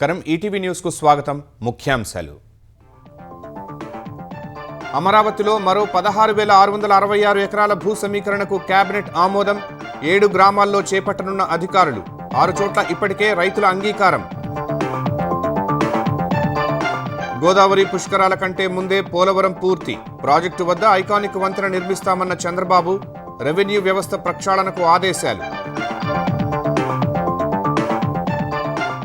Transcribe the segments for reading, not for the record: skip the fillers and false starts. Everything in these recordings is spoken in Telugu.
నమస్కారం. ఈటీవీ న్యూస్ కు స్వాగతం. ముఖ్యాంశాలు. అమరావతిలో మరో 16,666 ఎకరాల భూ సమీకరణకు కేబినెట్ ఆమోదం. 7 గ్రామాల్లో చేపట్టనున్న అధికారులు. 6 చోట్ల ఇప్పటికే రైతుల అంగీకారం. గోదావరి పుష్కరాల కంటే ముందే పోలవరం పూర్తి. ప్రాజెక్టు వద్ద ఐకానిక్ వంతెన నిర్మిస్తామన్న చంద్రబాబు. రెవెన్యూ వ్యవస్థ ప్రక్షాళనకు ఆదేశాలు.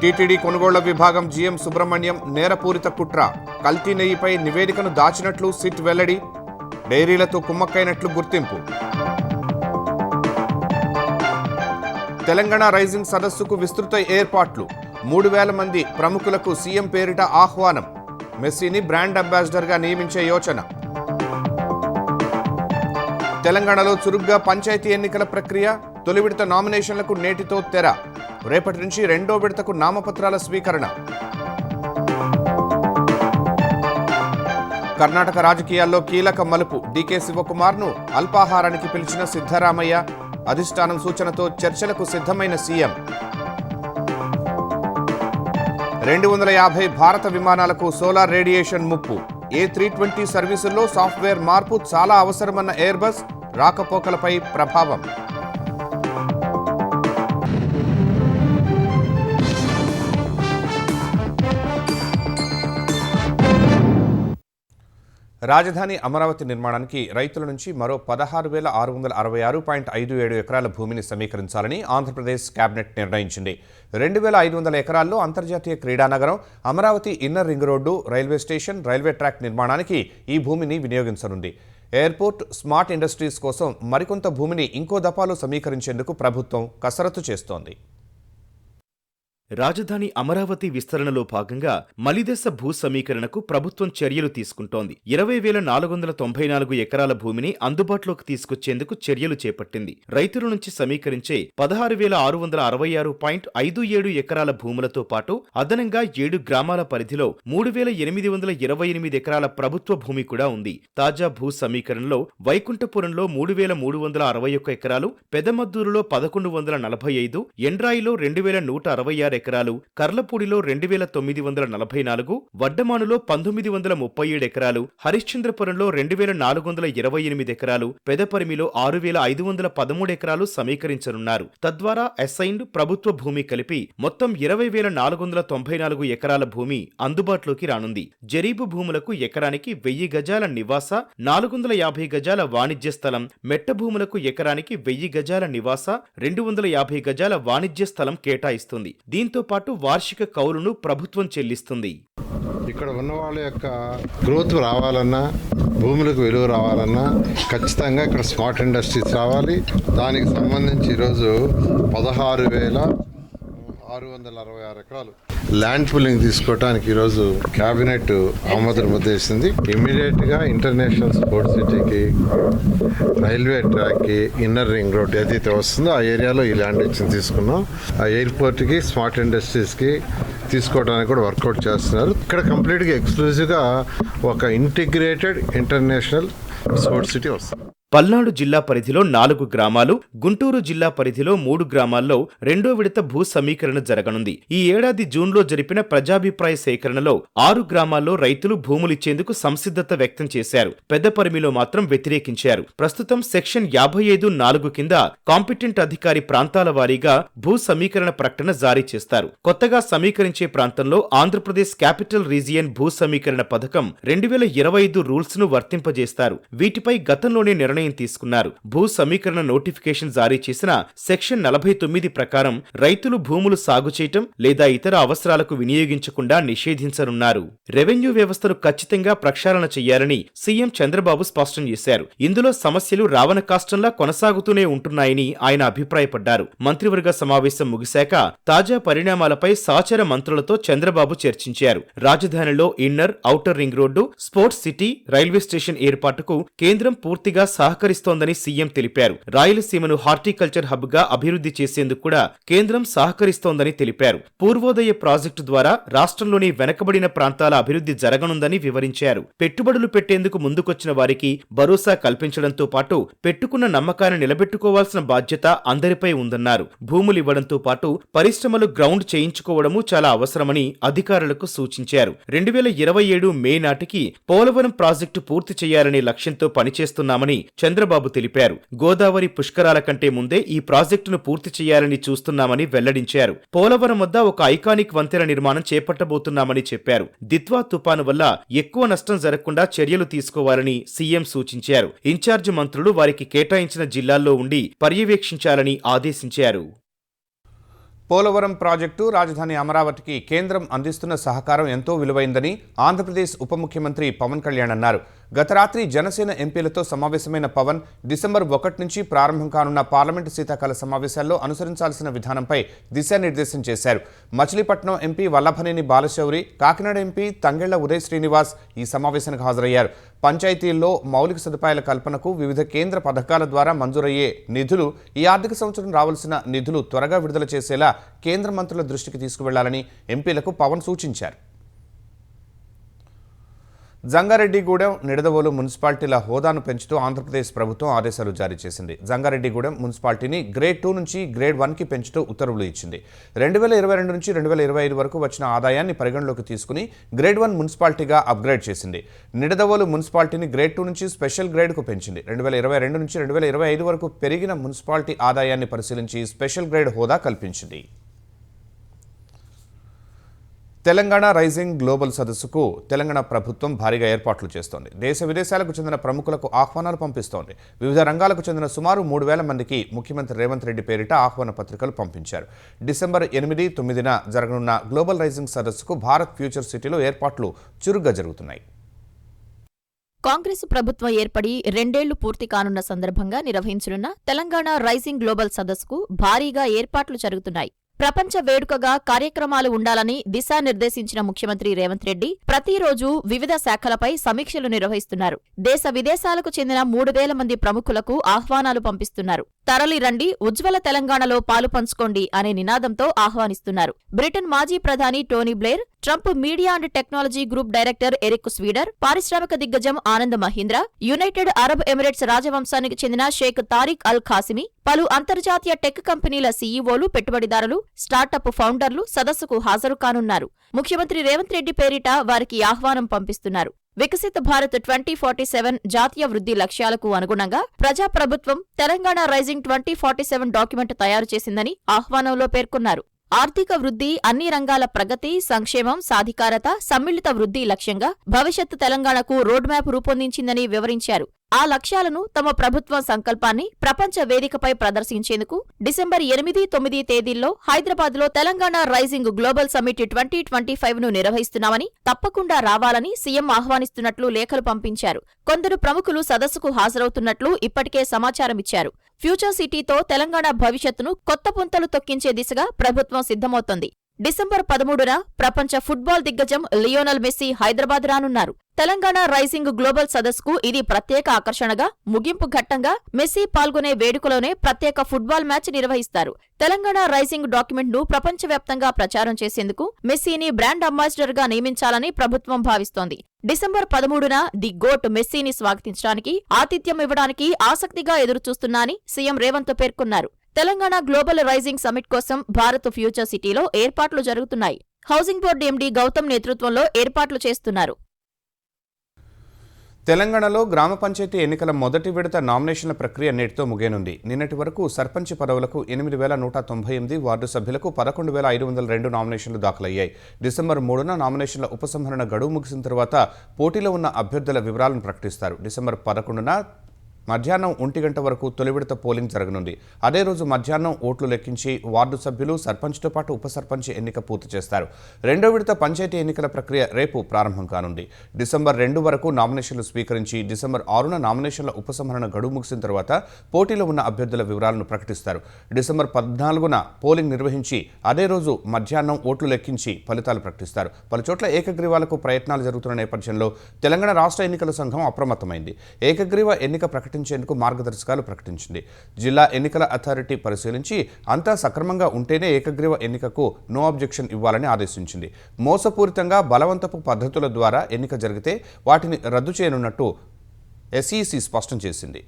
టీటీడీ కొనుగోళ్ల విభాగం జీఎం సుబ్రహ్మణ్యం నేరపూరిత కుట్ర. కల్తీ నెయ్యిపై నివేదికను దాచినట్లు సిట్ వెల్లడి. డైరీలతో కుమ్మక్కైనట్లు గుర్తింపు. తెలంగాణ రైజింగ్ సదస్సుకు విస్తృత ఏర్పాట్లు. 3,000 మంది ప్రముఖులకు సీఎం పేరిట ఆహ్వానం. మెస్సీని బ్రాండ్ అంబాసిడర్గా నియమించే యోచన. తెలంగాణలో చురుగ్గా పంచాయతీ ఎన్నికల ప్రక్రియ. తొలి విడత నామినేషన్లకు నేటితో తెర. రేపటి నుంచి 2వ విడతకు నామపత్రాల స్వీకరణ. కర్ణాటక రాజకీయాల్లో కీలక మలుపు. డీకే శివకుమార్ను అల్పాహారానికి పిలిచిన సిద్ధరామయ్య. అధిష్టానం సూచనతో చర్చలకు సిద్ధమైన సీఎం. 250 భారత విమానాలకు సోలార్ రేడియేషన్ ముప్పు. A320 సర్వీసుల్లో సాఫ్ట్వేర్ మార్పు చాలా అవసరమన్న ఎయిర్బస్. రాకపోకలపై ప్రభావం. రాజధాని అమరావతి నిర్మాణానికి రైతుల నుంచి మరో 16,666.57 ఎకరాల భూమిని సమీకరించాలని ఆంధ్రప్రదేశ్ కేబినెట్ నిర్ణయించింది. 2,500 ఎకరాల్లో అంతర్జాతీయ క్రీడానగరం, Amaravati inner ring road, railway station, railway track నిర్మాణానికి ఈ భూమిని వినియోగించనుంది. ఎయిర్పోర్ట్, స్మార్ట్ ఇండస్ట్రీస్ కోసం మరికొంత భూమిని ఇంకో దఫాలో సమీకరించేందుకు ప్రభుత్వం కసరత్తు చేస్తోంది. రాజధాని అమరావతి విస్తరణలో భాగంగా మలిదశ భూ సమీకరణకు ప్రభుత్వం చర్యలు తీసుకుంటోంది. 20,494 ఎకరాల భూమిని అందుబాటులోకి తీసుకొచ్చేందుకు చర్యలు చేపట్టింది. రైతుల నుంచి సమీకరించే 16,666.57 ఎకరాల భూములతో పాటు అదనంగా 7 గ్రామాల పరిధిలో 3,828 ఎకరాల ప్రభుత్వ భూమి కూడా ఉంది. తాజా భూ సమీకరణలో వైకుంఠపురంలో 3,361 ఎకరాలు, పెదమద్దూరులో 1,145, ఎండ్రాయిలో 2,166 ఎకరాలు, కర్లపూడిలో 2,944, వడ్డమానులో 1,937 ఎకరాలు, హరిశ్చంద్రపురంలో 2,428 ఎకరాలు, పెదపరిమిలో 6,513 ఎకరాలు సమీకరించనున్నారు. తద్వారా అసైన్డ్ ప్రభుత్వ భూమి కలిపి మొత్తం 20,494 ఎకరాల భూమి అందుబాటులోకి రానుంది. జరీబు భూములకు ఎకరానికి 1000 గజాల నివాస, 450 గజాల వాణిజ్య స్థలం, మెట్ట భూములకు ఎకరానికి 1000 గజాల నివాస, 250 గజాల వాణిజ్య స్థలం కేటాయిస్తుంది. దీంతో పాటు వార్షిక కౌలును ప్రభుత్వం చెల్లిస్తుంది. ఇక్కడ ఉన్న వాళ్ళ యొక్క గ్రోత్ రావాలన్నా, భూములకు విలువ రావాలన్నా ఖచ్చితంగా ఇక్కడ స్మార్ట్ ఇండస్ట్రీస్ రావాలి. దానికి సంబంధించి ఈరోజు 16,666 ఎకరాలు ల్యాండ్ పూలింగ్ తీసుకోవడానికి ఈరోజు క్యాబినెట్ ఆమోదం ముద్దేసింది. ఇమీడియట్గా ఇంటర్నేషనల్ స్పోర్ట్స్ సిటీకి, రైల్వే ట్రాక్కి, ఇన్నర్ రింగ్ రోడ్ ఏదైతే వస్తుందో ఆ ఏరియాలో ఈ ల్యాండ్ ఇచ్చింది తీసుకున్నాం. ఆ ఎయిర్పోర్ట్కి, స్మార్ట్ ఇండస్ట్రీస్కి తీసుకోవడానికి కూడా వర్కౌట్ చేస్తున్నారు. ఇక్కడ కంప్లీట్గా ఎక్స్క్లూజివ్గా ఒక ఇంటిగ్రేటెడ్ ఇంటర్నేషనల్ స్పోర్ట్స్ సిటీ వస్తుంది. పల్నాడు జిల్లా పరిధిలో 4 గ్రామాలు, గుంటూరు జిల్లా పరిధిలో 3 గ్రామాల్లో 2వ విడత భూ సమీకరణ జరగనుంది. ఈ ఏడాది జూన్లో జరిపిన ప్రజాభిప్రాయ సేకరణలో 6 గ్రామాల్లో రైతులు భూములిచ్చేందుకు సంసిద్ధత వ్యక్తం చేశారు. పెద్దపరిమిలో మాత్రం వ్యతిరేకించారు. ప్రస్తుతం సెక్షన్ 55(4) కింద కాంపిటెంట్ అధికారి ప్రాంతాల వారీగా భూ సమీకరణ ప్రకటన జారీ చేస్తారు. కొత్తగా సమీకరించే ప్రాంతంలో ఆంధ్రప్రదేశ్ క్యాపిటల్ రీజియన్ భూ సమీకరణ పథకం 2025 రూల్స్ ను వర్తింపజేస్తారు. వీటిపై గతంలోనే నిర్ణయం తీసుకున్నారు. భూ సమీకరణ నోటిఫికేషన్ జారీ చేసిన సెక్షన్ 49 ప్రకారం రైతులు భూములు సాగు చేయటం లేదా ఇతర అవసరాలకు వినియోగించకుండా నిషేధించనున్నారు. రెవెన్యూ వ్యవస్థను ఖచ్చితంగా ప్రక్షాళన చేయాలని సీఎం చంద్రబాబు స్పష్టం చేశారు. ఇందులో సమస్యలు రావణ కాష్టంలా కొనసాగుతూనే ఉంటున్నాయని ఆయన అభిప్రాయపడ్డారు. మంత్రివర్గ సమావేశం ముగిశాక తాజా పరిణామాలపై సహచర మంత్రులతో చంద్రబాబు చర్చించారు. రాజధానిలో inner, outer ring road, sports city, railway station ఏర్పాటుకు కేంద్రం పూర్తిగా సహకరిస్తోందని సీఎం తెలిపారు. రాయలసీమను హార్టికల్చర్ హబ్ గా అభివృద్ధి చేసేందుకు కూడా కేంద్రం సహకరిస్తోందని తెలిపారు. పూర్వోదయ ప్రాజెక్టు ద్వారా రాష్ట్రంలోని వెనకబడిన ప్రాంతాల అభివృద్ధి జరగనుందని వివరించారు. పెట్టుబడులు పెట్టేందుకు ముందుకొచ్చిన వారికి భరోసా కల్పించడంతో పాటు పెట్టుకున్న నమ్మకాన్ని నిలబెట్టుకోవాల్సిన బాధ్యత అందరిపై ఉందన్నారు. భూములివ్వడంతో పాటు పరిశ్రమలు గ్రౌండ్ చేయించుకోవడము చాలా అవసరమని అధికారులకు సూచించారు. 2027 మే నాటికి పోలవరం ప్రాజెక్టు పూర్తి చేయాలనే లక్ష్యంతో పనిచేస్తున్నామని చంద్రబాబు తెలిపారు. గోదావరి పుష్కరాల కంటే ముందే ఈ ప్రాజెక్టును పూర్తి చేయాలని చూస్తున్నామని వెల్లడించారు. పోలవరం వద్ద ఒక ఐకానిక్ వంతెన నిర్మాణం చేపట్టబోతున్నామని చెప్పారు. దిత్వా తుపాను వల్ల ఎక్కువ నష్టం జరగకుండా చర్యలు తీసుకోవాలని సీఎం సూచించారు. ఇన్ఛార్జి మంత్రులు వారికి కేటాయించిన జిల్లాల్లో ఉండి పర్యవేక్షించాలని ఆదేశించారు. పోలవరం ప్రాజెక్టు రాజధాని అమరావతికి కేంద్రం అందిస్తున్న సహకారం ఎంతో విలువైందని ఆంధ్రప్రదేశ్ ఉప ముఖ్యమంత్రి పవన్ కళ్యాణ్ అన్నారు. గత రాత్రి జనసేన ఎంపీలతో సమావేశమైన పవన్ డిసెంబర్ 1 నుంచి ప్రారంభం కానున్న పార్లమెంటు శీతాకాల సమావేశాల్లో అనుసరించాల్సిన విధానంపై దిశానిర్దేశం చేశారు. మచిలీపట్నం ఎంపీ వల్లభనేని బాలశౌరి, కాకినాడ ఎంపీ తంగెళ్ల ఉదయ్ శ్రీనివాస్ ఈ సమావేశానికి హాజరయ్యారు. పంచాయతీల్లో మౌలిక సదుపాయాల కల్పనకు వివిధ కేంద్ర పథకాల ద్వారా మంజూరయ్యే నిధులు ఈ ఆర్థిక సంవత్సరం రావాల్సిన నిధులు త్వరగా విడుదల చేసేలా కేంద్ర మంత్రుల దృష్టికి తీసుకువెళ్లాలని ఎంపీలకు పవన్ సూచించారు. జంగారెడ్డిగూడెం, నిడదవోలు మున్సిపాలిటీల హోదాను పెంచుతూ ఆంధ్రప్రదేశ్ ప్రభుత్వం ఆదేశాలు జారీ చేసింది. జంగారెడ్డిగూడెం మున్సిపాలిటీని గ్రేడ్ 2 నుంచి గ్రేడ్ 1కి పెంచుతూ ఉత్తర్వులు ఇచ్చింది. 2022 నుంచి 2025 వరకు వచ్చిన ఆదాయాన్ని పరిగణలోకి తీసుకుని గ్రేడ్ 1 మున్సిపాలిటీగా అప్గ్రేడ్ చేసింది. నిడదవోలు మున్సిపాలిటీని గ్రేడ్ 2 నుంచి స్పెషల్ గ్రేడ్కు పెంచింది. 2022 నుంచి 2025 వరకు పెరిగిన మున్సిపాలిటీ ఆదాయాన్ని పరిశీలించి స్పెషల్ గ్రేడ్ హోదా కల్పించింది. తెలంగాణ రైజింగ్ గ్లోబల్ సదస్సుకు తెలంగాణ ప్రభుత్వం భారీగా ఏర్పాట్లు చేస్తోంది. దేశ విదేశాలకు చెందిన ప్రముఖులకు ఆహ్వానాలు పంపిస్తోంది. వివిధ రంగాలకు చెందిన సుమారు 3,000 మందికి ముఖ్యమంత్రి రేవంత్ రెడ్డి పేరిట ఆహ్వాన పత్రికలు పంపించారు. డిసెంబర్ 8, 9న జరగనున్న గ్లోబల్ రైజింగ్ సదస్సుకు భారత్ ఫ్యూచర్ సిటీలో ఏర్పాట్లు చురుగ్గా జరుగుతున్నాయి. కాంగ్రెస్ ప్రభుత్వం ఏర్పడి 2 ఏళ్లు పూర్తి కానున్న సందర్భంగా నిర్వహించనున్న తెలంగాణ రైజింగ్ గ్లోబల్ సదస్సుకు భారీగా ఏర్పాట్లు జరుగుతున్నాయి. ప్రపంచ వేడుకగా కార్యక్రమాలు ఉండాలని దిశానిర్దేశించిన ముఖ్యమంత్రి రేవంత్ రెడ్డి ప్రతిరోజు వివిధ శాఖలపై సమీక్షలు నిర్వహిస్తున్నారు. దేశ విదేశాలకు చెందిన 3,000 మంది ప్రముఖులకు ఆహ్వానాలు పంపిస్తున్నారు. తరలి రండి, ఉజ్వల తెలంగాణలో పాలు పంచుకోండి అనే నినాదంతో ఆహ్వానిస్తున్నారు. బ్రిటన్ మాజీ ప్రధాని Tony Blair, Trump media and technology group director Eric Swider, పారిశ్రామిక దిగ్గజం Anand Mahindra, United Arab Emirates రాజవంశానికి చెందిన షేక్ తారిక్ అల్ ఖాసిమి, పలు అంతర్జాతీయ టెక్ కంపెనీల సీఈఓలు, పెట్టుబడిదారులు, స్టార్టప్ ఫౌండర్లు సదస్సుకు హాజరు కానున్నారు. ముఖ్యమంత్రి రేవంత్ రెడ్డి పేరిట వారికి ఆహ్వానం పంపిస్తున్నారు. వికసిత్ భారత్ 2047 జాతీయ వృద్ధి లక్ష్యాలకు అనుగుణంగా ప్రజాప్రభుత్వం తెలంగాణ రైజింగ్ 2047 డాక్యుమెంట్ తయారు చేసిందని ఆహ్వానంలో పేర్కొన్నారు. ఆర్థిక వృద్ధి, అన్ని రంగాల ప్రగతి, సంక్షేమం, సాధికారత, సమ్మిళిత వృద్ధి లక్ష్యంగా భవిష్యత్ తెలంగాణకు రోడ్ మ్యాప్ రూపొందించిందని వివరించారు. ఆ లక్ష్యాలను, తమ ప్రభుత్వ సంకల్పాన్ని ప్రపంచ వేదికపై ప్రదర్శించేందుకు డిసెంబర్ 8, 9 తేదీల్లో హైదరాబాద్లో తెలంగాణ రైజింగ్ గ్లోబల్ సమ్మిట్ 2025ను నిర్వహిస్తున్నామని, తప్పకుండా రావాలని సీఎం ఆహ్వానిస్తున్నట్లు లేఖలు పంపించారు. కొందరు ప్రముఖులు సదస్సుకు హాజరవుతున్నట్లు ఇప్పటికే సమాచారమిచ్చారు. ఫ్యూచర్ సిటీతో తెలంగాణ భవిష్యత్తును కొత్త పుంతలు తొక్కించే దిశగా ప్రభుత్వం సిద్ధమవుతోంది. డిసెంబర్ 13న ప్రపంచ ఫుట్బాల్ దిగ్గజం లియోనల్ మెస్సీ హైదరాబాద్ రానున్నారు. తెలంగాణ రైజింగ్ గ్లోబల్ సదస్సుకు ఇది ప్రత్యేక ఆకర్షణగా, ముగింపు ఘట్టంగా మెస్సీ పాల్గొనే వేడుకలోనే ప్రత్యేక ఫుట్బాల్ మ్యాచ్ నిర్వహిస్తారు. తెలంగాణ రైజింగ్ డాక్యుమెంట్ ను ప్రపంచవ్యాప్తంగా ప్రచారం చేసేందుకు మెస్సీని బ్రాండ్ అంబాసిడర్ గా నియమించాలని ప్రభుత్వం భావిస్తోంది. డిసెంబర్ 13న ది గోట్ మెస్సీని స్వాగతించడానికి, ఆతిథ్యం ఇవ్వడానికి ఆసక్తిగా ఎదురుచూస్తున్నా అని సీఎం రేవంత్ పేర్కొన్నారు. తెలంగాణ గ్లోబల్ రైజింగ్ సమ్మిట్ కోసం భారత్ ఫ్యూచర్ సిటీలో ఏర్పాట్లు జరుగుతున్నాయి. హౌసింగ్ బోర్డు ఎండీ గౌతమ్ నేతృత్వంలో ఏర్పాట్లు చేస్తున్నారు. తెలంగాణలో గ్రామ పంచాయతీ ఎన్నికల మొదటి విడత నామినేషన్ల ప్రక్రియ నేటితో ముగియనుంది. నిన్నటి వరకు సర్పంచ్ పదవులకు 8,198, వార్డు సభ్యులకు 11,502 నామినేషన్లు దాఖలయ్యాయి. డిసెంబర్ 3న నామినేషన్ల ఉపసంహరణ గడువు ముగిసిన తర్వాత పోటీలో ఉన్న అభ్యర్థుల వివరాలను ప్రకటిస్తారు. డిసెంబర్ 11న మధ్యాహ్నం 1 గంట వరకు తొలి విడత పోలింగ్ జరగనుంది. అదే రోజు మధ్యాహ్నం ఓట్లు లెక్కించి వార్డు సభ్యులు, సర్పంచ్తో పాటు ఉప సర్పంచ్ ఎన్నిక పూర్తి చేస్తారు. రెండో విడత పంచాయతీ ఎన్నికల ప్రక్రియ రేపు ప్రారంభం కానుంది. డిసెంబర్ 2 వరకు నామినేషన్లు స్వీకరించి డిసెంబర్ 6న నామినేషన్ల ఉపసంహరణ గడువు ముగిసిన తర్వాత పోటీలో ఉన్న అభ్యర్థుల వివరాలను ప్రకటిస్తారు. డిసెంబర్ 14న పోలింగ్ నిర్వహించి అదే రోజు మధ్యాహ్నం ఓట్లు లెక్కించి ఫలితాలు ప్రకటిస్తారు. పలుచోట్ల ఏకగ్రీవాలకు ప్రయత్నాలు జరుగుతున్న నేపథ్యంలో తెలంగాణ రాష్ట్ర ఎన్నికల సంఘం అప్రమత్తమైంది. ఏకగ్రీవ ఎన్నిక ప్రకటించేందుకు మార్గదర్శకాలు ప్రకటించింది. జిల్లా ఎన్నికల అథారిటీ పరిశీలించి అంతా సక్రమంగా ఉంటేనే ఏకగ్రీవ ఎన్నికకు నో అబ్జెక్షన్ ఇవ్వాలని ఆదేశించింది. మోసపూరితంగా బలవంతపు పద్ధతుల ద్వారా ఎన్నిక జరిగితే వాటిని రద్దు చేయనున్నట్టు ఎస్ఈసి స్పష్టం చేసింది.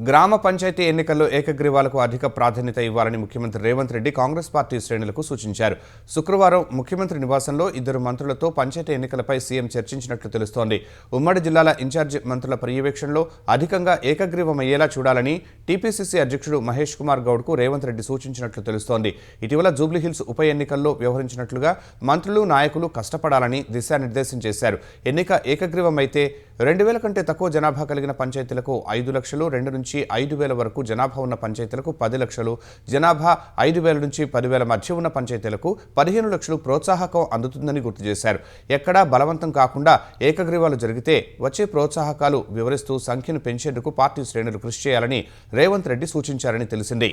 గ్రామ పంచాయతీ ఎన్నికల్లో ఏకగ్రీవాలకు అధిక ప్రాధాన్యత ఇవ్వాలని ముఖ్యమంత్రి రేవంత్ రెడ్డి కాంగ్రెస్ పార్టీ శ్రేణులకు సూచించారు. శుక్రవారం ముఖ్యమంత్రి నివాసంలో ఇద్దరు మంత్రులతో పంచాయతీ ఎన్నికలపై సీఎం చర్చించినట్లు తెలుస్తోంది. ఉమ్మడి జిల్లాల ఇన్ఛార్జి మంత్రుల పర్యవేక్షణలో అధికంగా ఏకగ్రీవమయ్యేలా చూడాలని టీపీసీసీ అధ్యక్షుడు మహేష్ కుమార్ గౌడ్కు రేవంత్ రెడ్డి సూచించినట్లు తెలుస్తోంది. ఇటీవల జూబ్లీహిల్స్ ఉప ఎన్నికల్లో వ్యవహరించినట్లుగా మంత్రులు, నాయకులు కష్టపడాలని దిశానిర్దేశం చేశారు. ఎన్నిక ఏకగ్రీవమైతే 2,000 కంటే తక్కువ జనాభా కలిగిన పంచాయతీలకు 5 లక్షలు, 2 నుంచి 5,000 వరకు జనాభా ఉన్న పంచాయతీలకు 10 లక్షలు, జనాభా 5,000 నుంచి 10,000 మధ్య ఉన్న పంచాయతీలకు 15 లక్షలు ప్రోత్సాహకం అందుతుందని గుర్తు చేశారు. ఎక్కడా బలవంతం కాకుండా ఏకగ్రీవాలు జరిగితే వచ్చే ప్రోత్సాహకాలు వివరిస్తూ సంఖ్యను పెంచేందుకు పార్టీ శ్రేణులు కృషి చేయాలని రేవంత్ రెడ్డి సూచించారని తెలిసింది.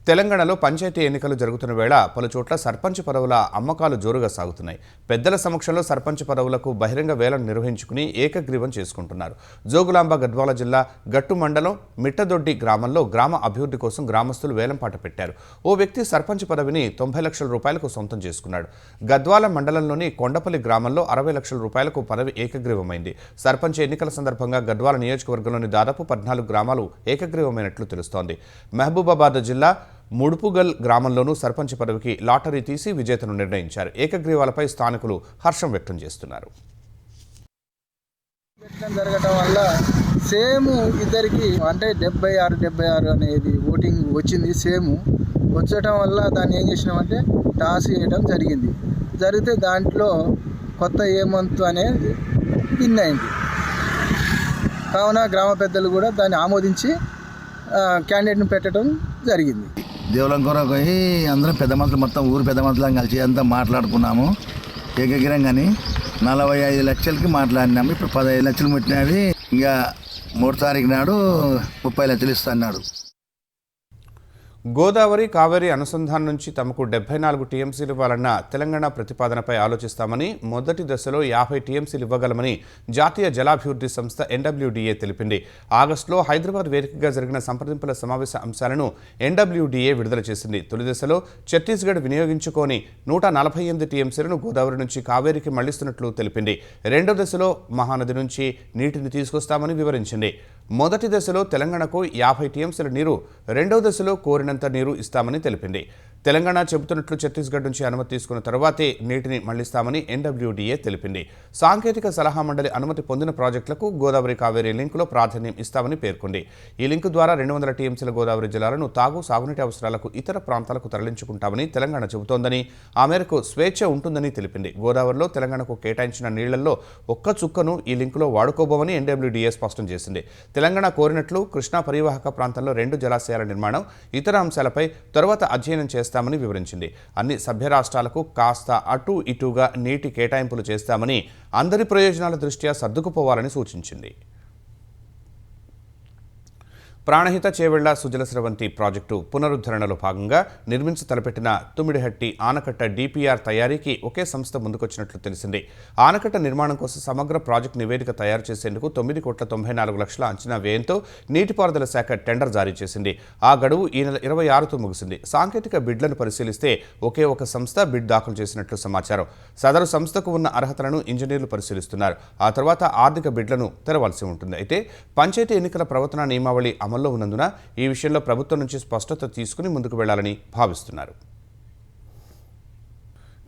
తెలంగాణలో పంచాయతీ ఎన్నికలు జరుగుతున్న వేళ పలుచోట్ల సర్పంచ్ పదవుల అమ్మకాలు జోరుగా సాగుతున్నాయి. పెద్దల సమక్షంలో సర్పంచ్ పదవులకు బహిరంగ వేలం నిర్వహించుకుని ఏకగ్రీవం చేసుకుంటున్నారు. జోగులాంబ గద్వాల జిల్లా గట్టు మండలం మిట్టదొడ్డి గ్రామంలో గ్రామ అభివృద్ధి కోసం గ్రామస్తులు వేలంపాట పెట్టారు. ఓ వ్యక్తి సర్పంచ్ పదవిని 90 లక్షల రూపాయలకు సొంతం చేసుకున్నాడు. గద్వాల మండలంలోని కొండపల్లి గ్రామంలో 60 లక్షల రూపాయలకు పదవి ఏకగ్రీవమైంది. సర్పంచ్ ఎన్నికల సందర్భంగా గద్వాల నియోజకవర్గంలోని దాదాపు 14 గ్రామాలు ఏకగ్రీవమైనట్లు తెలుస్తోంది. మహబూబాబాద్ జిల్లా ముడుపుగల్ గ్రామంలోనూ సర్పంచ్ పదవికి లాటరీ తీసి విజేతను నిర్ణయించారు. ఏకగ్రీవాలపై స్థానికులు హర్షం వ్యక్తం చేస్తున్నారు. జరగటం వల్ల సేమ్ ఇద్దరికి అంటే 76 అనేది ఓటింగ్ వచ్చింది. సేమ్ వచ్చటం వల్ల దాన్ని ఏం చేసినామంటే టాస్ వేయడం జరిగితే దాంట్లో కొత్త ఏమంతు అనేది విన్ అయింది. కావున గ్రామ పెద్దలు కూడా దాన్ని ఆమోదించి క్యాండిడేట్ను పెట్టడం జరిగింది. దేవులం కొరకు పోయి అందరం పెద్ద మనుషులు మొత్తం ఊరు పెద్ద మనుషులం కలిసి అంతా మాట్లాడుకున్నాము. ఏకగ్రం కానీ 45 లక్షలకి మాట్లాడినాము. ఇప్పుడు 15 లక్షలు ముట్టినవి. ఇంకా 3 తారీఖు నాడు 30 లక్షలు ఇస్తాడు. గోదావరి, కావేరీ అనుసంధానం నుంచి తమకు 74 టీఎంసీలు ఇవ్వాలన్న తెలంగాణ ప్రతిపాదనపై ఆలోచిస్తామని, మొదటి దశలో 50 టీఎంసీలు ఇవ్వగలమని జాతీయ జలాభివృద్ధి సంస్థ ఎన్డబ్ల్యూడీఏ తెలిపింది. ఆగస్టులో హైదరాబాద్ వేదికగా జరిగిన సంప్రదింపుల సమావేశ అంశాలను ఎన్డబ్ల్యూడీఏ విడుదల చేసింది. తొలి దశలో ఛత్తీస్గఢ్ వినియోగించుకోని 148 టీఎంసీలను గోదావరి నుంచి కావేరీకి మళ్లిస్తున్నట్లు తెలిపింది. రెండో దశలో మహానది నుంచి నీటిని తీసుకొస్తామని వివరించింది. మొదటి దశలో తెలంగాణకు 50 టీఎంసీల నీరు, రెండో దశలో కోరినంత నీరు ఇస్తామని తెలిపింది. తెలంగాణ చెబుతున్నట్లు ఛత్తీస్గఢ్ నుంచి అనుమతి తీసుకున్న తర్వాతే నీటిని మళ్లిస్తామని ఎన్డబ్ల్యూడీఏ తెలిపింది. సాంకేతిక సలహా మండలి అనుమతి పొందిన ప్రాజెక్టులకు గోదావరి, కావేరీ లింకులో ప్రాధాన్యం ఇస్తామని పేర్కొంది. ఈ లింకు ద్వారా 200 టీఎంసీల గోదావరి జలాలను సాగునీటి అవసరాలకు ఇతర ప్రాంతాలకు తరలించుకుంటామని తెలంగాణ చెబుతోందని, ఆ మేరకు స్వేచ్ఛ ఉంటుందని తెలిపింది. గోదావరిలో తెలంగాణకు కేటాయించిన నీళ్లలో ఒక్క చుక్కను ఈ లింకులో వాడుకోబోమని ఎన్డబ్ల్యూడీఏ స్పష్టం చేసింది. తెలంగాణ కోరినట్లు కృష్ణా పరివాహక ప్రాంతంలో 2 జలాశయాల నిర్మాణం, ఇతర అంశాలపై తరువాత అధ్యయనం చేస్తామని వివరించింది. అన్ని సభ్య రాష్ట్రాలకు కాస్త అటు ఇటుగా నీటి కేటాయింపులు చేస్తామని, అందరి ప్రయోజనాల దృష్ట్యా సర్దుకుపోవాలని సూచించింది. ప్రాణహిత చేవెళ్ల సుజల స్రవంతి ప్రాజెక్టు పునరుద్ధరణలో భాగంగా నిర్మించి తలపెట్టిన తుమ్మిడిహట్టి ఆనకట్ట డీపీఆర్ తయారీకి ఒకే సంస్థ ముందుకొచ్చినట్లు తెలిసింది. ఆనకట్ట నిర్మాణం కోసం సమగ్ర ప్రాజెక్టు నివేదిక తయారు చేసేందుకు 9,94,00,000 అంచనా వ్యయంతో నీటిపారుదల శాఖ టెండర్ జారీ చేసింది. ఆ గడువు ఈ నెల 26తో ముగిసింది. సాంకేతిక బిడ్లను పరిశీలిస్తే ఒకే ఒక సంస్థ బిడ్ దాఖలు చేసినట్లు సమాచారం. సదరు సంస్థకు ఉన్న అర్హతలను ఇంజనీర్లు పరిశీలిస్తున్నారు. ఆ తర్వాత ఆర్థిక బిడ్లను తెరవాల్సి ఉంటుంది. అయితే పంచాయతీ ఎన్నికల ప్రవర్తన నియమావళి అమల్లో ఉన్నందున ఈ విషయంలో ప్రభుత్వం నుంచి స్పష్టత తీసుకుని ముందుకు వెళ్లాలని భావిస్తున్నారు.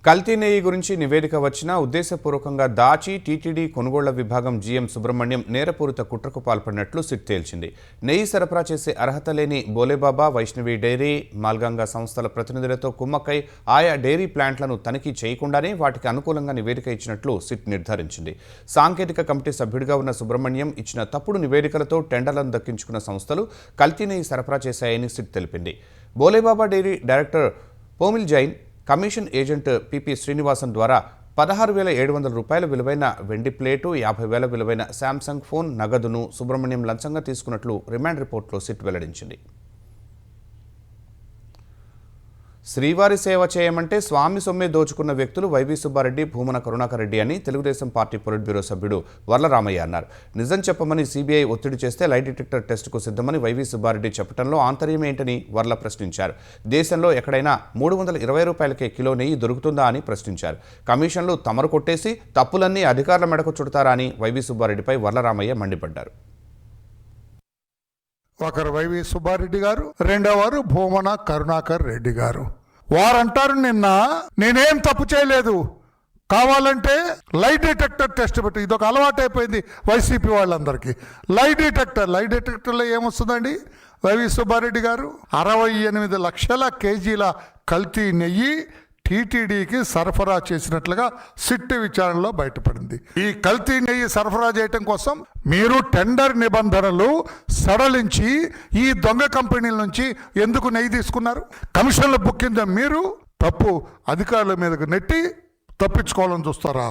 కల్తీ నెయ్యి గురించి నివేదిక వచ్చినా ఉద్దేశపూర్వకంగా దాచి టీటీడీ కొనుగోళ్ల విభాగం జీఎం సుబ్రహ్మణ్యం నేరపూరిత కుట్రకు పాల్పడినట్లు సిట్ తేల్చింది. నెయ్యి సరఫరా చేసే అర్హత లేని బోలేబాబా, వైష్ణవి డైరీ, మాల్గంగా సంస్థల ప్రతినిధులతో కుమ్మక్కై ఆయా డైరీ ప్లాంట్లను తనిఖీ చేయకుండానే వాటికి అనుకూలంగా నివేదిక ఇచ్చినట్లు సిట్ నిర్ధారించింది. సాంకేతిక కమిటీ సభ్యుడిగా ఉన్న సుబ్రహ్మణ్యం ఇచ్చిన తప్పుడు నివేదికలతో టెండర్లను దక్కించుకున్న సంస్థలు కల్తీ నెయ్యి సరఫరా చేశాయని సిట్ తెలిపింది. Bholebaba dairy director Pomil Jain, commission agent PP Srinivasan ద్వారా 16,700 రూపాయల విలువైన వెండి ప్లేటు, 50,000 విలువైన శాంసంగ్ ఫోన్, నగదును సుబ్రహ్మణ్యం లంచంగా తీసుకున్నట్లు రిమాండ్ రిపోర్టులో సిట్ వెల్లడించింది. శ్రీవారి సేవ చేయమంటే స్వామి సొమ్మే దోచుకున్న వ్యక్తులు వైవి సుబ్బారెడ్డి, భూమన కరుణాకర్ రెడ్డి అని తెలుగుదేశం పార్టీ పొలిట్ బ్యూరో సభ్యుడు వర్లరామయ్య అన్నారు. నిజం చెప్పమని సీబీఐ ఒత్తిడి చేస్తే లై డిటెక్టర్ టెస్టుకు సిద్ధమని వైవి సుబ్బారెడ్డి చెప్పడంలో ఆంతర్యం ఏంటని వర్ల ప్రశ్నించారు. దేశంలో ఎక్కడైనా 320 రూపాయలకే కిలో నెయ్యి దొరుకుతుందా అని ప్రశ్నించారు. కమిషన్లు తమరు కొట్టేసి తప్పులన్నీ అధికారుల మెడకు చుడతారా అని వైవి సుబ్బారెడ్డిపై వర్లరామయ్య మండిపడ్డారు. ఒకరు వైవి సుబ్బారెడ్డి గారు, రెండో వారు భూమన కరుణాకర్ రెడ్డి గారు. వారంటారు నిన్న నేనేం తప్పు చేయలేదు, కావాలంటే లై డిటెక్టర్ టెస్ట్ పెట్టి, ఇదొక అలవాటు అయిపోయింది వైసీపీ వాళ్ళందరికీ. లై డిటెక్టర్లో ఏమొస్తుందండి? వైవి సుబ్బారెడ్డి గారు 68 లక్షల కేజీల కల్తీ నెయ్యి టీటీడీకి సరఫరా చేసినట్లుగా సిట్ విచారణలో బయటపడింది. ఈ కల్తీ నెయ్యి సరఫరా చేయటం కోసం మీరు టెండర్ నిబంధనలు సడలించి ఈ దొంగ కంపెనీల నుంచి ఎందుకు నెయ్యి తీసుకున్నారు? కమిషన్లు బుక్కింద మీరు తప్పు అధికారుల మీదకు నెట్టి తప్పించుకోవాలని చూస్తారా?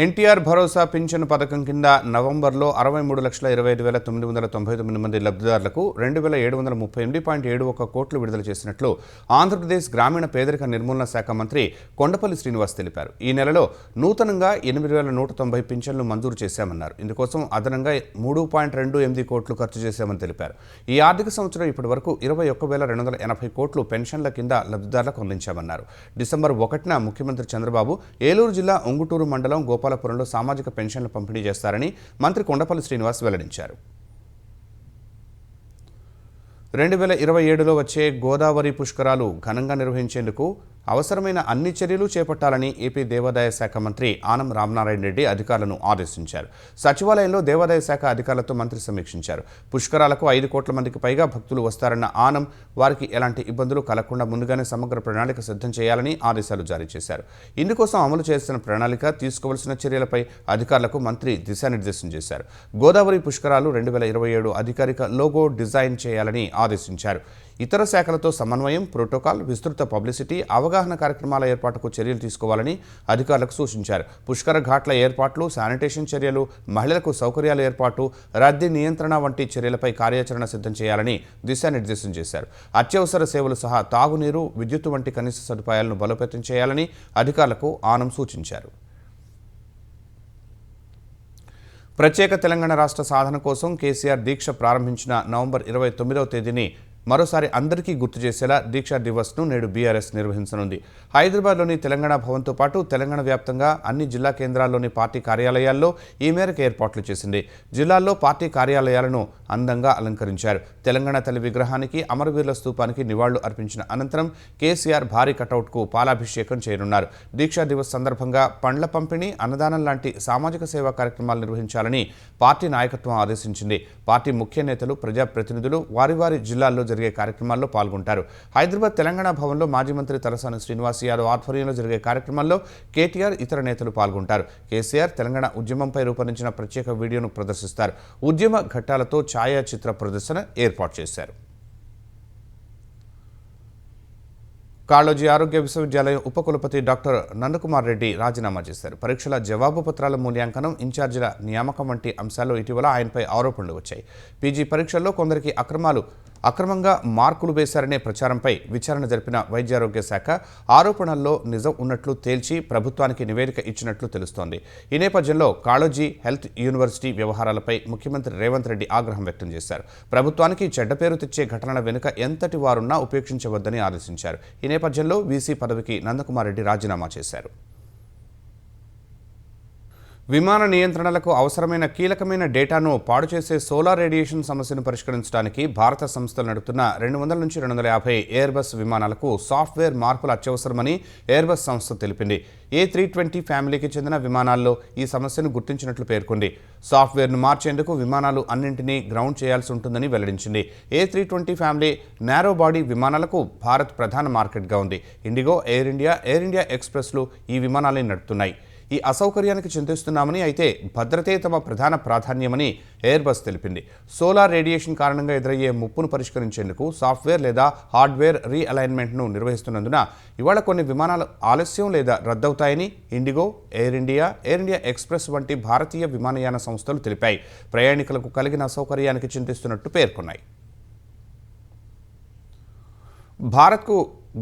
ఎన్టీఆర్ భరోసా పింఛను పథకం కింద నవంబర్లో 63,25,999 మంది లబ్ధిదారులకు 2,738.71 కోట్లు విడుదల చేసినట్లు ఆంధ్రప్రదేశ్ గ్రామీణ పేదరిక నిర్మూలన శాఖ మంత్రి కొండపల్లి శ్రీనివాస్ తెలిపారు. ఈ నెలలో నూతనంగా 8,190 పింఛన్లు మంజూరు చేశామన్నారు. ఇందుకోసం అదనంగా 3.28 కోట్లు ఖర్చు చేశామని తెలిపారు. ఈ ఆర్థిక సంవత్సరం ఇప్పటి వరకు 21,280 కోట్లు పెన్షన్ల కింద లబ్ధిదారులకు అందించామన్నారు. డిసెంబర్ 1న ముఖ్యమంత్రి చంద్రబాబు ఏలూరు జిల్లా ఉంగుటూరు మండలం గోపాలపురంలో సామాజిక పెన్షన్లు పంపిణీ చేస్తారని మంత్రి కొండపల్లి శ్రీనివాస్ వెల్లడించారు. 2027లో వచ్చే గోదావరి పుష్కరాలు ఘనంగా నిర్వహించేందుకు అవసరమైన అన్ని చర్యలు చేపట్టాలని ఏపీ దేవాదాయ శాఖ మంత్రి ఆనం రామనారాయణ రెడ్డి అధికారులను ఆదేశించారు. సచివాలయంలో దేవాదాయ శాఖ అధికారులతో మంత్రి సమీక్షించారు. పుష్కరాలకు 5 కోట్ల మందికి పైగా భక్తులు వస్తారన్న ఆనం వారికి ఎలాంటి ఇబ్బందులు కలగకుండా ముందుగానే సమగ్ర ప్రణాళిక సిద్ధం చేయాలని ఆదేశాలు జారీ చేశారు. ఇందుకోసం అమలు చేస్తున్న ప్రణాళిక, తీసుకోవాల్సిన చర్యలపై అధికారులకు మంత్రి దిశానిర్దేశం చేశారు. గోదావరి పుష్కరాలు 2027 అధికారిక లోగో డిజైన్ చేయాలని ఆదేశించారు. ఇతర శాఖలతో సమన్వయం, ప్రోటోకాల్, విస్తృత పబ్లిసిటీ, అవగాహన కార్యక్రమాల ఏర్పాటుకు చర్యలు తీసుకోవాలని అధికారులకు సూచించారు. పుష్కర ఘాట్ల ఏర్పాట్లు, శానిటేషన్ చర్యలు, మహిళలకు సౌకర్యాల ఏర్పాటు, రద్దీ నియంత్రణ వంటి చర్యలపై కార్యాచరణ సిద్ధం చేయాలని దిశానిర్దేశం చేశారు. అత్యవసర సేవలు సహా తాగునీరు, విద్యుత్తు వంటి కనీస సదుపాయాలను బలోపేతం చేయాలని అధికారులకు ఆనం సూచించారు. ప్రత్యేక తెలంగాణ రాష్ట్ర సాధన కోసం కేసీఆర్ దీక్ష ప్రారంభించిన నవంబర్ 29వ తేదీని మరోసారి అందరికీ గుర్తు చేసేలా దీక్షా దివస్ను నేడు బీఆర్ఎస్ నిర్వహించనుంది. హైదరాబాద్లోని తెలంగాణ భవన్తో పాటు తెలంగాణ వ్యాప్తంగా అన్ని జిల్లా కేంద్రాల్లోని పార్టీ కార్యాలయాల్లో ఈ మేరకు ఏర్పాట్లు చేసింది. జిల్లాల్లో పార్టీ కార్యాలయాలను అందంగా అలంకరించారు. తెలంగాణ తల్లి విగ్రహానికి, అమరవీరుల స్తూపానికి నివాళులు అర్పించిన అనంతరం కేసీఆర్ భారీ కటౌట్కు పాలాభిషేకం చేయనున్నారు. దీక్షా దివస్ సందర్భంగా పండ్ల పంపిణీ, అన్నదానం లాంటి సామాజిక సేవా కార్యక్రమాలు నిర్వహించాలని పార్టీ నాయకత్వం ఆదేశించింది. పార్టీ ముఖ్య నేతలు, ప్రజాప్రతినిధులు వారి వారి జిల్లాల్లో జరిగే కార్యక్రమాల్లో పాల్గొంటారు. హైదరాబాద్ తెలంగాణ భవన్లో మాజీ మంత్రి తలసాని శ్రీనివాస్ యాదవ్ ఆధ్వర్యంలో జరిగే కార్యక్రమాల్లో కేటీఆర్, ఇతర నేతలు పాల్గొంటారు. కేసీఆర్ తెలంగాణ ఉద్యమంపై రూపొందించిన ప్రత్యేక వీడియోను ప్రదర్శిస్తారు. ఉద్యమ ఘట్టాలతో ఛాయాచిత్ర ప్రదర్శన ఏర్పాటు చేశారు. కాళోజీ ఆరోగ్య విశ్వవిద్యాలయం ఉపకులపతి డాక్టర్ నందకుమార్ రెడ్డి రాజీనామా చేశారు. పరీక్షల జవాబు పత్రాల మూల్యాంకనం, ఇన్ఛార్జీల నియామకం వంటి అంశాల్లో ఇటీవల ఆయనపై ఆరోపణలు వచ్చాయి. పీజీ పరీక్షల్లో కొందరికి అక్రమంగా మార్కులు వేశారనే ప్రచారంపై విచారణ జరిపిన వైద్యారోగ్య శాఖ ఆరోపణల్లో నిజం ఉన్నట్లు తేల్చి ప్రభుత్వానికి నివేదిక ఇచ్చినట్లు తెలుస్తోంది. ఈ నేపథ్యంలో కాళోజీ హెల్త్ యూనివర్సిటీ వ్యవహారాలపై ముఖ్యమంత్రి రేవంత్ రెడ్డి ఆగ్రహం వ్యక్తం చేశారు. ప్రభుత్వానికి చెడ్డ పేరు తెచ్చే ఘటనల వెనుక ఎంతటి వారున్నా ఉపేక్షించవద్దని ఆదేశించారు. ఈ నేపథ్యంలో వీసీ పదవికి నందకుమార్ రెడ్డి రాజీనామా చేశారు. విమాన నియంత్రణలకు అవసరమైన కీలకమైన డేటాను పాడు చేసే సోలార్ రేడియేషన్ సమస్యను పరిష్కరించడానికి భారత సంస్థలు నడుపుతున్న 200 నుంచి 250 ఎయిర్బస్ విమానాలకు సాఫ్ట్వేర్ మార్పులు అత్యవసరమని ఎయిర్బస్ సంస్థ తెలిపింది. A320 ఫ్యామిలీకి చెందిన విమానాల్లో ఈ సమస్యను గుర్తించినట్లు పేర్కొంది. సాఫ్ట్వేర్ను మార్చేందుకు విమానాలు అన్నింటినీ గ్రౌండ్ చేయాల్సి ఉంటుందని వెల్లడించింది. A320 ఫ్యామిలీ నారో బాడీ విమానాలకు భారత్ ప్రధాన మార్కెట్గా ఉంది. ఇండిగో, ఎయిర్ ఇండియా ఎక్స్ప్రెస్లు ఈ విమానాలను నడుపుతున్నాయి. ఈ అసౌకర్యానికి చింతిస్తున్నామని, అయితే భద్రతే తమ ప్రధాన ప్రాధాన్యమని ఎయిర్బస్ తెలిపింది. సోలార్ రేడియేషన్ కారణంగా ఎదురయ్యే ముప్పును పరిష్కరించేందుకు సాఫ్ట్వేర్ లేదా హార్డ్వేర్ రీఅలైన్మెంట్ను నిర్వహిస్తున్నందున ఇవాళ కొన్ని విమానాలు ఆలస్యం లేదా రద్దవుతాయని ఇండిగో, ఎయిర్ ఇండియా ఎక్స్ప్రెస్ వంటి భారతీయ విమానయాన సంస్థలు తెలిపాయి. ప్రయాణికులకు కలిగిన అసౌకర్యానికి చింతిస్తున్నట్టు పేర్కొన్నాయి. భారత్కు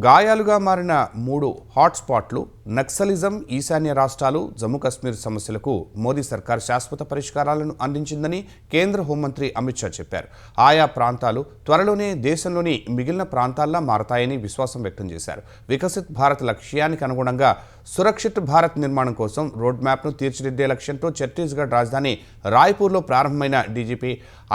గాయాలుగా మారిన 3 హాట్స్పాట్లు నక్సలిజం, ఈశాన్య రాష్ట్రాలు, జమ్మూ కశ్మీర్ సమస్యలకు మోదీ సర్కార్ శాశ్వత పరిష్కారాలను అందించిందని కేంద్ర హోంమంత్రి అమిత్ షా చెప్పారు. ఆయా ప్రాంతాలు త్వరలోనే దేశంలోని మిగిలిన ప్రాంతాల్లా మారతాయని విశ్వాసం వ్యక్తం చేశారు. వికసిత్ భారత్ లక్ష్యానికి అనుగుణంగా సురక్షిత్ భారత్ నిర్మాణం కోసం రోడ్ మ్యాప్ను తీర్చిదిద్దే లక్ష్యంతో ఛత్తీస్గఢ్ రాజధాని రాయ్పూర్లో ప్రారంభమైన డీజీపీ,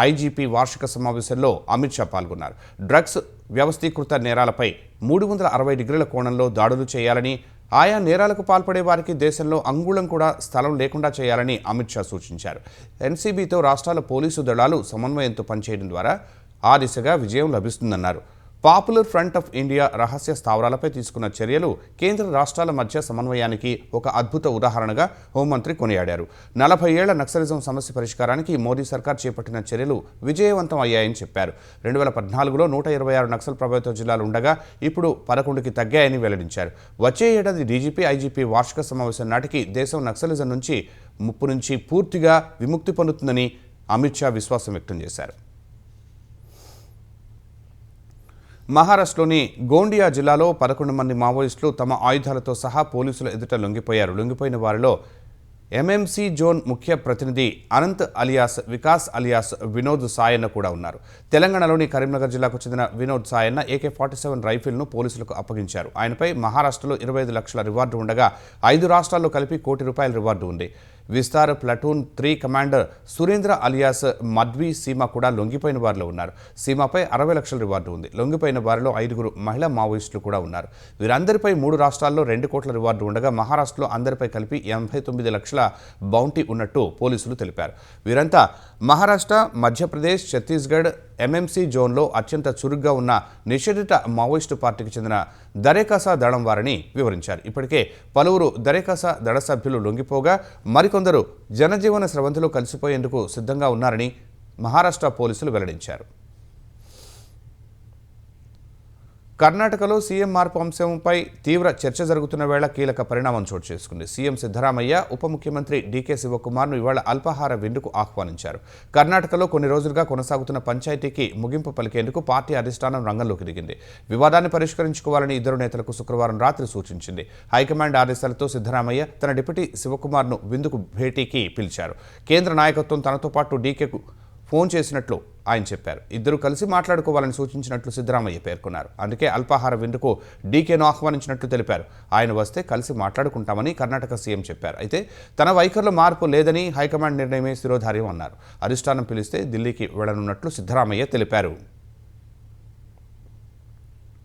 ఐజీపీ వార్షిక సమావేశంలో అమిత్ షా పాల్గొన్నారు. డ్రగ్స్, వ్యవస్థీకృత నేరాలపై 360 డిగ్రీల కోణంలో దాడులు చేయాలని, ఆయా నేరాలకు పాల్పడే వారికి దేశంలో అంగుళం కూడా స్థలం లేకుండా చేయాలని అమిత్ షా సూచించారు. ఎన్సీబీతో రాష్ట్రాల పోలీసు దళాలు సమన్వయంతో పనిచేయడం ద్వారా ఆ దిశగా విజయం లభిస్తుందన్నారు. పాపులర్ ఫ్రంట్ ఆఫ్ ఇండియా రహస్య స్థావరాలపై తీసుకున్న చర్యలు కేంద్ర రాష్ట్రాల మధ్య సమన్వయానికి ఒక అద్భుత ఉదాహరణగా హోంమంత్రి కొనియాడారు. 40 ఏళ్ల నక్సలిజం సమస్య పరిష్కారానికి మోదీ సర్కార్ చేపట్టిన చర్యలు విజయవంతం అయ్యాయని చెప్పారు. 2014లో 126 నక్సల్ ప్రభావిత జిల్లాలు ఉండగా ఇప్పుడు 11కి తగ్గాయని వెల్లడించారు. వచ్చే ఏడాది డీజీపీ, ఐజీపీ వార్షిక సమావేశం నాటికి దేశం నక్సలిజం నుంచి ముప్పు నుంచి పూర్తిగా విముక్తి పొందుతుందని అమిత్ షా విశ్వాసం వ్యక్తం చేశారు. మహారాష్ట్రలోని గోండియా జిల్లాలో 11 మంది మావోయిస్టులు తమ ఆయుధాలతో సహా పోలీసుల ఎదుట లొంగిపోయారు. లొంగిపోయిన వారిలో ఎంఎంసీ జోన్ ముఖ్య ప్రతినిధి అనంత్ అలియాస్ వికాస్ అలియాస్ వినోద్ సాయన్న కూడా ఉన్నారు. తెలంగాణలోని కరీంనగర్ జిల్లాకు చెందిన వినోద్ సాయన్న AK-47 రైఫిల్ను పోలీసులకు అప్పగించారు. ఆయనపై మహారాష్ట్రలో 25 లక్షల రివార్డు ఉండగా 5 రాష్ట్రాల్లో కలిపి ₹1 కోటి రివార్డు ఉంది. Vistar platoon 3 commander Surendra alias Madvi Seema కూడా లొంగిపోయిన వారిలో ఉన్నారు. సీమపై 60 లక్షల రివార్డు ఉంది. లొంగిపోయిన వారిలో 5 మహిళా మావోయిస్టులు కూడా ఉన్నారు. వీరందరిపై 3 రాష్ట్రాల్లో 2 కోట్ల రివార్డు ఉండగా మహారాష్ట్రలో అందరిపై కలిపి 89 లక్షల బౌంటీ ఉన్నట్టు పోలీసులు తెలిపారు. వీరంతా మహారాష్ట్ర, మధ్యప్రదేశ్, ఛత్తీస్గఢ్ ఎంఎంసీ జోన్లో అత్యంత చురుగ్గా ఉన్న నిషేధిత మావోయిస్టు పార్టీకి చెందిన దరేకాసా దళం వారని వివరించారు. ఇప్పటికే పలువురు దరేకాసా దళ సభ్యులు లొంగిపోగా మరికొందరు జనజీవన స్రవంతిలో కలిసిపోయేందుకు సిద్ధంగా ఉన్నారని మహారాష్ట్ర పోలీసులు వెల్లడించారు. కర్ణాటకలో సీఎం మార్పు అంశంపై తీవ్ర చర్చ జరుగుతున్న వేళ కీలక పరిణామం చోటు చేసుకుంది. సీఎం సిద్ధరామయ్య ఉప ముఖ్యమంత్రి డీకే శివకుమార్ను ఇవాళ అల్పాహార విందుకు ఆహ్వానించారు. కర్ణాటకలో కొన్ని రోజులుగా కొనసాగుతున్న పంచాయతీకి ముగింపు పలికేందుకు పార్టీ అధిష్టానం రంగంలోకి దిగింది. వివాదాన్ని పరిష్కరించుకోవాలని ఇద్దరు నేతలకు శుక్రవారం రాత్రి సూచించింది. హైకమాండ్ ఆదేశాలతో సిద్ధరామయ్య తన డిప్యూటీ శివకుమార్ను విందుకు భేటీకి పిలిచారు. కేంద్ర నాయకత్వం తనతో పాటు డీకేకు ఫోన్ చేసినట్లు ఆయన చెప్పారు. ఇద్దరు కలిసి మాట్లాడుకోవాలని సూచించినట్లు సిద్ధరామయ్య పేర్కొన్నారు. అందుకే అల్పాహార విందుకు డీకేను ఆహ్వానించినట్లు తెలిపారు. ఆయన వస్తే కలిసి మాట్లాడుకుంటామని కర్ణాటక సీఎం చెప్పారు. అయితే తన వైఖరిలో మార్పు లేదని హైకమాండ్ నిర్ణయమే శిరోధార్యం అన్నారు. అధిష్టానం పిలిస్తే ఢిల్లీకి వెళ్లనున్నట్లు సిద్ధరామయ్య తెలిపారు.